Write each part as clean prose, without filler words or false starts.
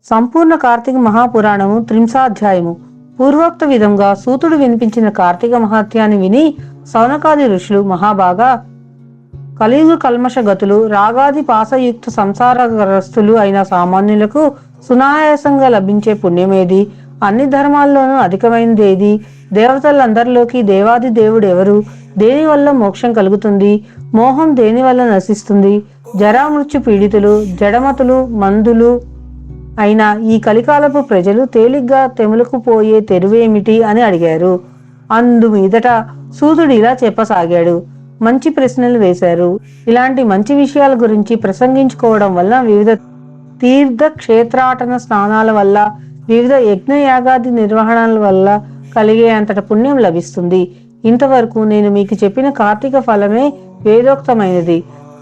సంపూర్ణ కార్తీక మహాపురాణము త్రింశాధ్యాయము. పూర్వోక్త విధంగా సూతుడు వినిపించిన కార్తీక మహాత్యాన్ని విని సౌనకాది ఋషులు మహాబాగా కలియుగ కల్మషగతులు రాగాది పాసయుక్త సంసారగ్రస్తులు అయిన సామాన్యులకు సునాయాసంగా లభించే పుణ్యమేది, అన్ని ధర్మాల్లోనూ అధికమైనదేది, దేవతలందరిలోకి దేవాది దేవుడు ఎవరు, దేనివల్ల మోక్షం కలుగుతుంది, మోహం దేనివల్ల నశిస్తుంది, జరామృత్యు పీడితులు జడమతులు మందులు అయినా ఈ కలికాలపు ప్రజలు తేలిగ్గా తెములుకుపోయే తెరువేమిటి అని అడిగారు. అందుమీదట సూతుడు ఇలా చెప్పసాగాడు. మంచి ప్రశ్నలు వేశారు. ఇలాంటి మంచి విషయాల గురించి ప్రసంగించుకోవడం వల్ల వివిధ తీర్థ క్షేత్రాటన స్నానాల వల్ల, వివిధ యజ్ఞయాగాది నిర్వహణల వల్ల కలిగే అంతట పుణ్యం లభిస్తుంది. ఇంతవరకు నేను మీకు చెప్పిన కార్తీక ఫలమే వేదోక్తమైనది.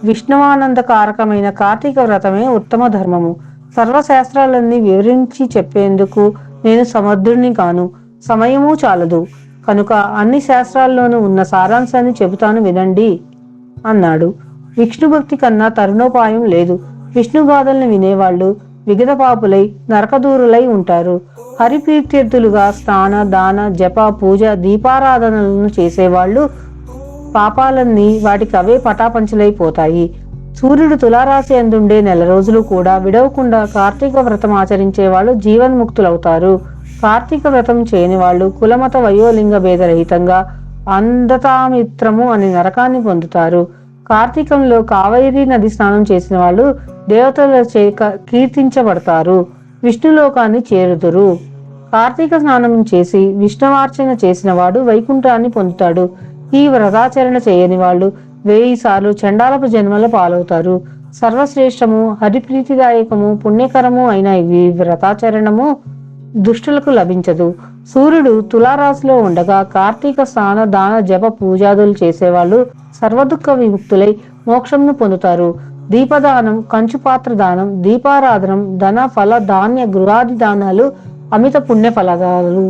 విష్ణువానందకారకమైన కార్తీక వ్రతమే ఉత్తమ ధర్మము. సర్వశాస్త్రాలన్నీ వివరించి చెప్పేందుకు నేను సమర్థుడిని కాను, సమయమూ చాలదు. కనుక అన్ని శాస్త్రాల్లోనూ ఉన్న సారాంశాన్ని చెబుతాను వినండి అన్నాడు. విష్ణుభక్తి కన్నా తరుణోపాయం లేదు. విష్ణుగాథల్ని వినేవాళ్ళు విగతపాపులై నరకదూరులై ఉంటారు. హరిప్రీత్యర్థులుగా స్నాన దాన జప పూజ దీపారాధనలను చేసేవాళ్ళు పాపాలన్నీ వాటికి అవే పటాపంచలైపోతాయి. సూర్యుడు తులారాశి అందుండే నెల రోజులు కూడా విడవకుండా కార్తీక వ్రతం ఆచరించే వాళ్ళు జీవన్ముక్తులవుతారు. కార్తీక వ్రతం చేయని వాళ్ళు కులమత వయోలింగ భేదరహితంగా అందతామిత్రము అని నరకాన్ని పొందుతారు. కార్తీకంలో కావేరీ నది స్నానం చేసిన వాళ్ళు దేవతల చే కీర్తించబడతారు, విష్ణులోకాన్ని చేరుదురు. కార్తీక స్నానం చేసి విష్ణువార్చన చేసిన వాడు వైకుంఠాన్ని పొందుతాడు. ఈ వ్రతాచరణ చేయని వాళ్ళు 1000 సార్లు చండాలపు జన్మల పాలవుతారు. సర్వశ్రేష్టము హరిప్రీతిదాయకము పుణ్యకరము అయిన ఈ వ్రతాచరణము దుష్టులకు లభించదు. సూర్యుడు తులారాశిలో ఉండగా కార్తీక స్నాన దాన జప పూజాదులు చేసేవాళ్ళు సర్వదుఃఖ విముక్తులై మోక్షంను పొందుతారు. దీపదానం, కంచుపాత్ర దానం, దీపారాధనం, ధన ఫల ధాన్య గృహాది దానాలు అమిత పుణ్య ఫలదాలు.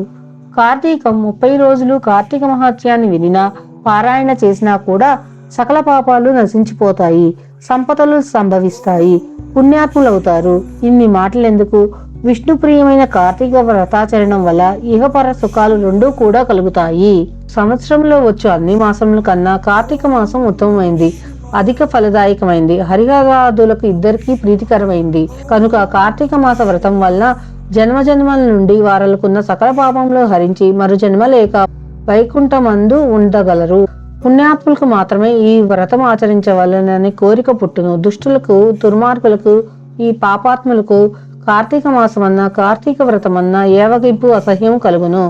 కార్తీకం 30 రోజులు కార్తీక మహాత్యాన్ని వినినా పారాయణ చేసినా కూడా సకల పాపాలు నశించిపోతాయి, సంపదలు సంభవిస్తాయి, పుణ్యాత్ములవుతారు. ఇన్ని మాటలెందుకు? విష్ణుప్రియమైన కార్తీక వ్రతాచరణం వల్ల ఇహపర సుఖాలు రెండూ కూడా కలుగుతాయి. సంవత్సరంలో వచ్చు అన్ని మాసముల కన్నా కార్తీక మాసం ఉత్తమమైంది, అధిక ఫలదాయకమైంది, హరిహరాదులకు ఇద్దరికీ ప్రీతికరమైంది. కనుక కార్తీక మాస వ్రతం వల్ల జన్మజన్మల నుండి వారలకున్న సకల పాపంలో హరించి మరు జన్మ లేక వైకుంఠమందు ఉండగలరు. పుణ్యాత్ములకు మాత్రమే ఈ వ్రతం ఆచరించవలనని కోరిక పుట్టును. దుష్టులకు, దుర్మార్గులకు, ఈ పాపాత్ములకు కార్తీక మాసమన్నా కార్తీక వ్రతమన్నా ఏవగింపు అసహ్యం కలుగును.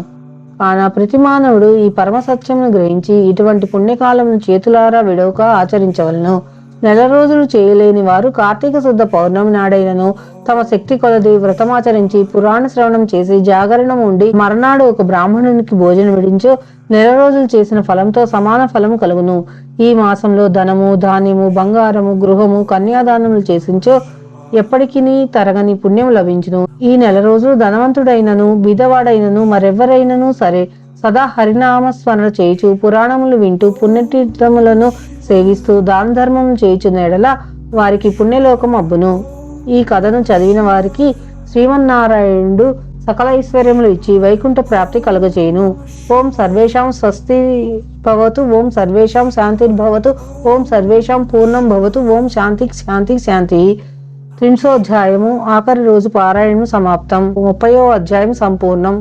కాన ప్రతి మానవుడు ఈ పరమ సత్యమును గ్రహించి ఇటువంటి పుణ్యకాలమును చేతులారా విడవక ఆచరించవలను. నెల రోజులు చేయలేని వారు కార్తీక శుద్ధ పౌర్ణమి నాడైనను తమ శక్తి కొలది వ్రతమాచరించి పురాణ శ్రవణం చేసి జాగరణం ఉండి మర్నాడు ఒక బ్రాహ్మణునికి భోజనం విడించో నెల రోజులు చేసిన ఫలంతో సమాన ఫలము కలుగును. ఈ మాసంలో ధనము, ధాన్యము, బంగారము, గృహము, కన్యాదానములు చేసించో ఎప్పటికీ తరగని పుణ్యం లభించును. ఈ నెల రోజులు ధనవంతుడైనను బీదవాడైనను మరెవ్వరైనను సరే సదా హరినామస్మరణ చేయుచు పురాణములు వింటూ పుణ్యతీర్థములను సేవిస్తూ దాన ధర్మములు చేయుచున్న ఎడల వారికి పుణ్యలోకం అబ్బును. ఈ కథను చదివిన వారికి శ్రీమన్నారాయణుడు సకల ఐశ్వర్యములు ఇచ్చి వైకుంఠ ప్రాప్తి కలుగజేయును. ఓం సర్వేషాం స్వస్తి భవతు, ఓం సర్వేషాం శాంతిర్భవతు, ఓం సర్వేషాం పూర్ణం భవతు, ఓం శాంతి శాంతి శాంతి. త్రింశోధ్యాయము ఆఖరి రోజు పారాయణము సమాప్తం. 30వ అధ్యాయం సంపూర్ణం.